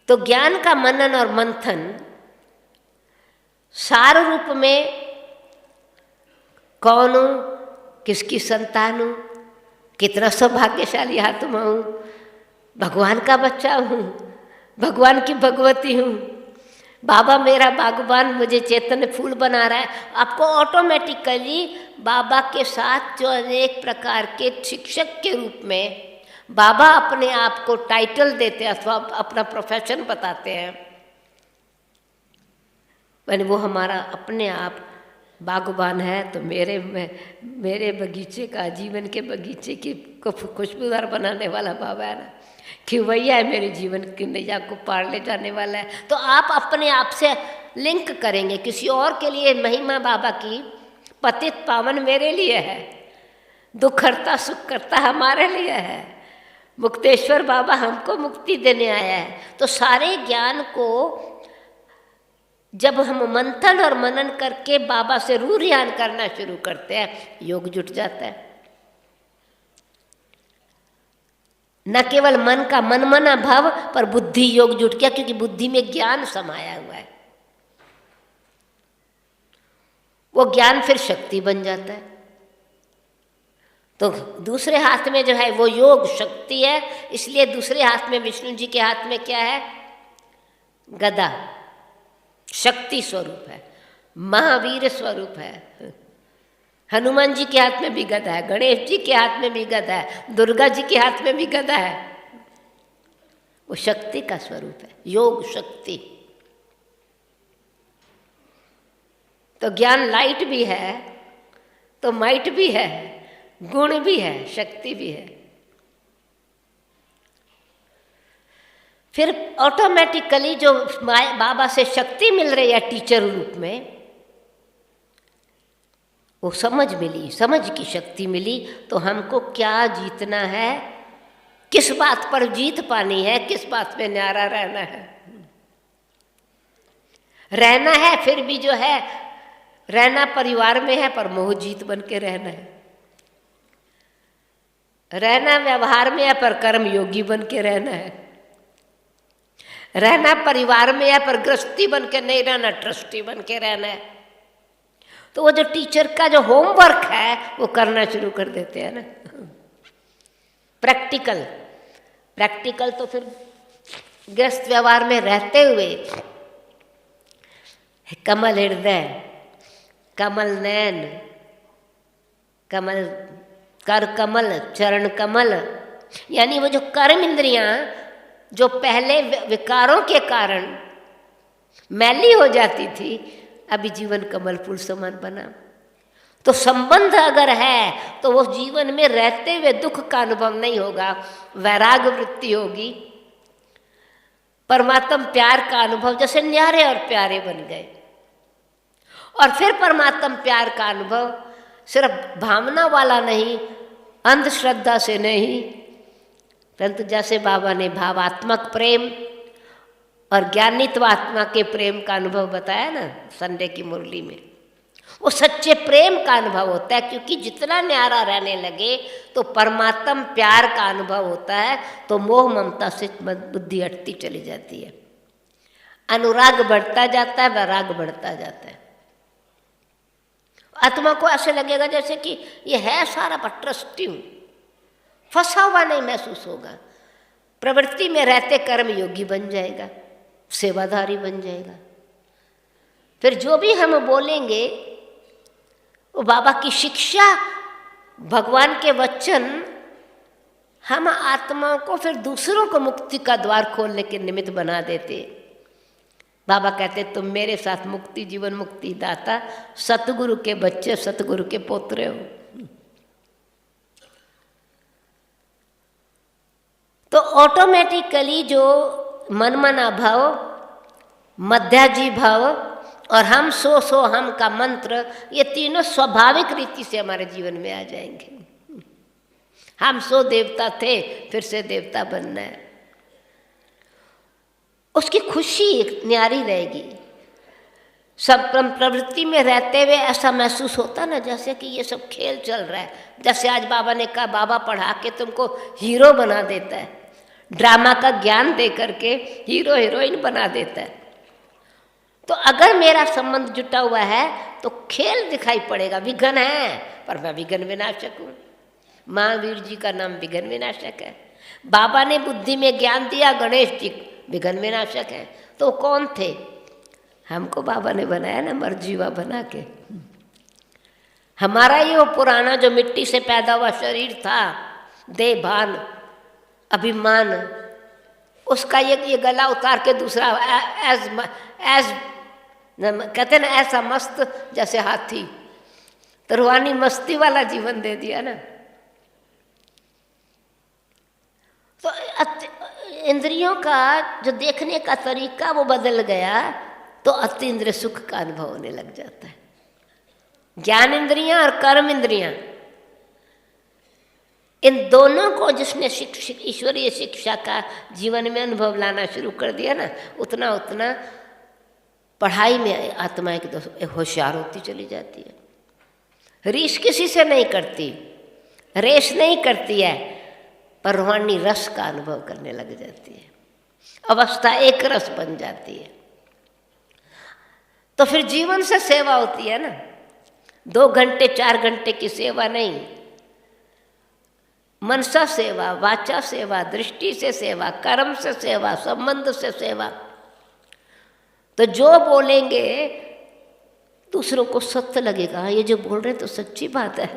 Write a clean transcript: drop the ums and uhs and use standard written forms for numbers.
तो ज्ञान का मनन और मंथन सार रूप में कौन हूँ, किसकी संतान हूँ, कितना सौभाग्यशाली आत्मा हूँ, भगवान का बच्चा हूँ, भगवान की भगवती हूँ, बाबा मेरा बागबान मुझे चैतन्य फूल बना रहा है। आपको ऑटोमेटिकली बाबा के साथ जो अनेक प्रकार के शिक्षक के रूप में बाबा अपने आप को टाइटल देते हैं अथवा अपना प्रोफेशन बताते हैं, यानी वो हमारा अपने आप बागबान है। तो मेरे बगीचे का, जीवन के बगीचे की को खुशबूदार बनाने वाला बाबा है ना, कि भैया है मेरे जीवन की नैया को पार ले जाने वाला है। तो आप अपने आप से लिंक करेंगे किसी और के लिए। महिमा बाबा की पतित पावन मेरे लिए है, दुख हरता सुख करता हमारे लिए है, मुक्तेश्वर बाबा हमको मुक्ति देने आया है। तो सारे ज्ञान को जब हम मंथन और मनन करके बाबा से रूह रियान करना शुरू करते हैं, योग जुट जाता है। न केवल मन का मनमना भाव पर बुद्धि योग जुट गया, क्योंकि बुद्धि में ज्ञान समाया हुआ है। वो ज्ञान फिर शक्ति बन जाता है। तो दूसरे हाथ में जो है वो योग शक्ति है, इसलिए दूसरे हाथ में विष्णु जी के हाथ में क्या है? गदा, शक्ति स्वरूप है, महावीर स्वरूप है। हनुमान जी के हाथ में भी गदा है, गणेश जी के हाथ में भी गदा है, दुर्गा जी के हाथ में भी गदा है। वो शक्ति का स्वरूप है, योग शक्ति। तो ज्ञान लाइट भी है, तो माइट भी है, गुण भी है, शक्ति भी है। फिर ऑटोमेटिकली जो बाबा से शक्ति मिल रही है टीचर रूप में, वो समझ मिली, समझ की शक्ति मिली। तो हमको क्या जीतना है, किस बात पर जीत पानी है, किस बात में न्यारा रहना है। रहना है फिर भी जो है, रहना परिवार में है पर मोह जीत बन के रहना है। रहना व्यवहार में है पर कर्म योगी बन के रहना है। रहना परिवार में है पर गृहस्थी बन के नहीं रहना, ट्रस्टी बन के रहना है। तो वो जो टीचर का जो होमवर्क है वो करना शुरू कर देते हैं ना, प्रैक्टिकल। प्रैक्टिकल तो फिर गृहस्थ व्यवहार में रहते हुए कमल हृदय, कमल नयन, कमल कर कमल, चरण कमल, यानी वो जो कर्म इंद्रियां जो पहले विकारों के कारण मैली हो जाती थी, अभी जीवन कमल फूल समान बना। तो संबंध अगर है तो वो जीवन में रहते हुए दुख का अनुभव नहीं होगा, वैराग वृत्ति होगी, परमात्म प्यार का अनुभव, जैसे न्यारे और प्यारे बन गए। और फिर परमात्म प्यार का अनुभव सिर्फ भावना वाला नहीं, अंधश्रद्धा से नहीं, परंतु जैसे बाबा ने भावात्मक प्रेम और ज्ञानित्वात्मा के प्रेम का अनुभव बताया ना संडे की मुरली में, वो सच्चे प्रेम का अनुभव होता है। क्योंकि जितना न्यारा रहने लगे तो परमात्म प्यार का अनुभव होता है, तो मोह ममता से बुद्धि हटती चली जाती है, अनुराग बढ़ता जाता है, वैराग बढ़ता जाता है। आत्मा को ऐसे लगेगा जैसे कि ये है सारा पर ट्रस्टी हूँ, फंसा हुआ नहीं महसूस होगा। प्रवृत्ति में रहते कर्म योगी बन जाएगा, सेवाधारी बन जाएगा। फिर जो भी हम बोलेंगे वो बाबा की शिक्षा, भगवान के वचन, हम आत्माओं को फिर दूसरों को मुक्ति का द्वार खोलने के निमित्त बना देते। बाबा कहते तुम मेरे साथ मुक्ति, जीवन मुक्ति दाता, सतगुरु के बच्चे, सतगुरु के पोत्रे हो। तो ऑटोमेटिकली जो मनमना भाव, मध्याजी भाव और हम सो हम का मंत्र, ये तीनों स्वाभाविक रीति से हमारे जीवन में आ जाएंगे। हम सो देवता थे, फिर से देवता बनना है, उसकी खुशी न्यारी रहेगी। सब प्रवृत्ति में रहते हुए ऐसा महसूस होता ना जैसे कि ये सब खेल चल रहा है। जैसे आज बाबा ने कहा, बाबा पढ़ा के तुमको हीरो बना देता है, ड्रामा का ज्ञान दे करके हीरो हीरोइन बना देता है। तो अगर मेरा संबंध जुटा हुआ है तो खेल दिखाई पड़ेगा, विघ्न है पर मैं विघ्न विनाशक हूँ। महावीर जी का नाम विघ्न विनाशक है। बाबा ने बुद्धि में ज्ञान दिया, गणेश जी विघ्न विनाशक है। तो कौन थे? हमको बाबा ने बनाया ना, मरजीवा बना के। हमारा ये वो पुराना जो मिट्टी से पैदा हुआ शरीर था, देह भान अभिमान, उसका ये गला उतार के दूसरा एज कहते ना ऐसा मस्त जैसे हाथी, तो रूहानी मस्ती वाला जीवन दे दिया ना। तो इंद्रियों का जो देखने का तरीका वो बदल गया, तो अति इंद्रिय सुख का अनुभव होने लग जाता है। ज्ञान इंद्रियां और कर्म इंद्रियां, इन दोनों को जिसने ईश्वरीय शिक्षा का जीवन में अनुभव लाना शुरू कर दिया ना, उतना उतना पढ़ाई में आत्मा एक होशियार होती चली जाती है। रीस किसी से नहीं करती, रेस नहीं करती है, पर रूहानी रस का अनुभव करने लग जाती है। अवस्था एक रस बन जाती है। तो फिर जीवन से सेवा होती है ना, 2 घंटे 4 घंटे की सेवा नहीं, मनसा सेवा, वाचा सेवा, दृष्टि से सेवा, कर्म से सेवा, संबंध से सेवा। तो जो बोलेंगे दूसरों को सत्य लगेगा, ये जो बोल रहे हैं तो सच्ची बात है।